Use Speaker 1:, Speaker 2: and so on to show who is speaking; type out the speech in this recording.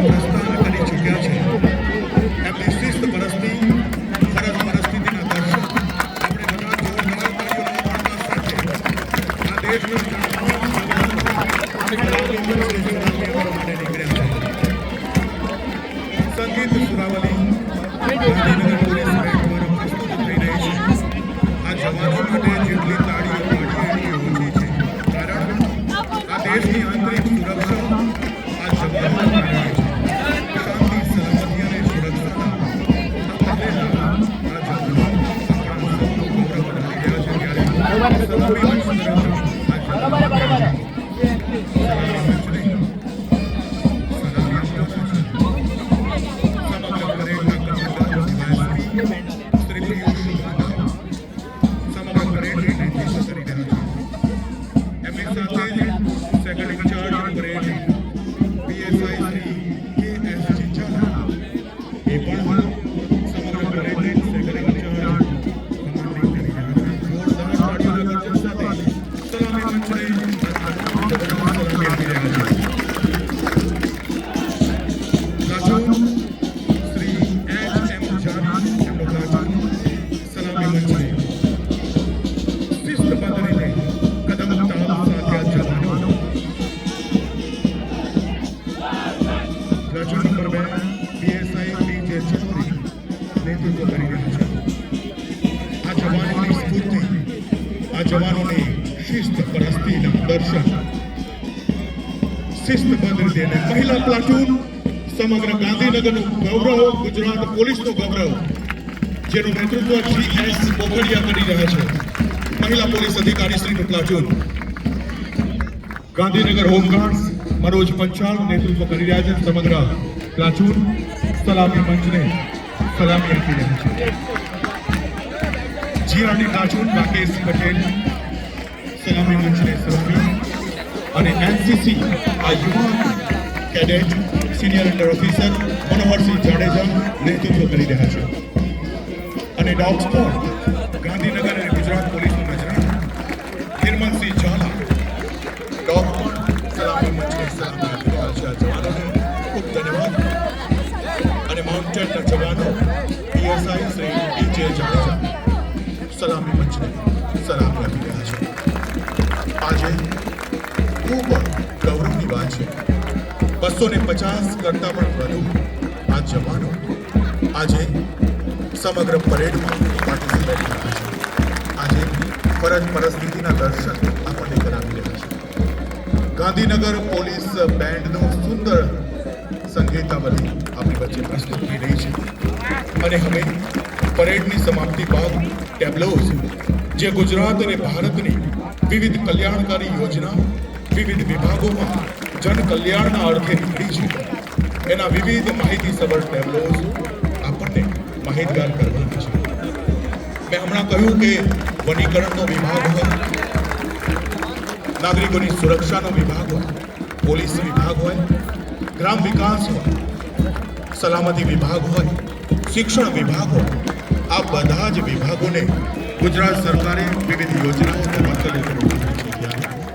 Speaker 1: પ્રસ્થાન કરી ચૂક્યા છે. એમની શિસ્ત પરસ્તી, ફરજ પરિસ્થિતિના દર્શન આપણે બધા જોરદાર તાળીઓના પડકાર સાથે આ દેશનું સંગીત સુરાવલી ગાંધીનગર પોલીસ બેન્ડ દ્વારા પ્રસ્તુત થઈ રહી છે. આ જવાનો માટે જેટલી તાળીઓ પાડી એટલી ઓછી છે, કારણ આ દેશની આંતરિક સુરક્ષા આ જવાનો કરે છે. શાંતિ, સલામતી અને સુરક્ષાના આ પગલેના આ જવાનો આપણા સૌનું ગૌરવ વધારી રહ્યા છે. ત્યારે સલામી મંચ નરેન્દ્ર આ જવાનો જવાનોની શિસ્ત પરસ્તીના દર્શન શિસ્તબદ્ધ રીતે મહિલા પ્લાટૂન સમગ્ર ગાંધીનગરનું ગૌરવ, ગુજરાત પોલીસનું ગૌરવ, જેનું નેતૃત્વ GS પોખરિયા કરી રહ્યા છે. મહિલા પોલીસ અધિકારી શ્રીનું પ્લાટૂન ગાંધીનગર હોમગાર્ડ્સ મનોજ પંચાલ નેતૃત્વ કરી રહ્યા છે. સમગ્ર પ્લાટૂન સલામી મંચને સલામી આપી રહ્યા છે. GRD પ્લાટૂન રાકેશ પટેલ સલામી મંચને સલામી અને NCC આ યુવા cadet senior under officer Manoharsinh Jadeja નેતૃત્વ કરી રહ્યા છે. અને ડોગ સ્પોટ ગાંધીનગર અને ગુજરાત પોલીસનું નજરાણા નિર્મલસિંહ ઝાલા ડોગ સલામી મંચને સલામી આપી રહ્યા છે. જવાનોને ખૂબ ધન્યવાદ. અને માઉન્ટેનના જવાનો PSI શ્રી DJ જાડેજા સલામી મંચને સલામી આપી રહ્યા છે. આજે ખૂબ ગૌરવની વાત છે. 250 કરતાં પણ વધુ આ જવાનો આજે સમગ્ર પરેડમાં પાર્ટિસિપેટ કર્યા છે. આજે ફરજ પરિસ્થિતિના દર્શન આપણને કરાવી રહ્યા છે. ગાંધીનગર પોલીસ બેન્ડનો સુંદર સંગીતાવલી આપણી વચ્ચે પ્રસ્તુત થઈ રહી છે. અને હવે પરેડની સમાપ્તિ બાદ ટેબ્લોઝ જે ગુજરાત અને ભારતની વિવિધ કલ્યાણકારી યોજનાઓ વિવિધ વિભાગોમાં જન કલ્યાણના અર્થે નીકળી છે, એના વિવિધ માહિતીસભર ટેબ્લોઝ આપણને માહિતગાર કરવાના છે. મેં હમણાં કહ્યું કે વનીકરણનો વિભાગ હોય, નાગરિકોની સુરક્ષાનો વિભાગ હોય, પોલીસ વિભાગ હોય, ગ્રામ વિકાસ હોય, સલામતી વિભાગ હોય, શિક્ષણ વિભાગ હોય, આ બધા જ વિભાગોને ગુજરાત સરકારે વિવિધ યોજનાઓ અને મંતવ્યો કરી છે.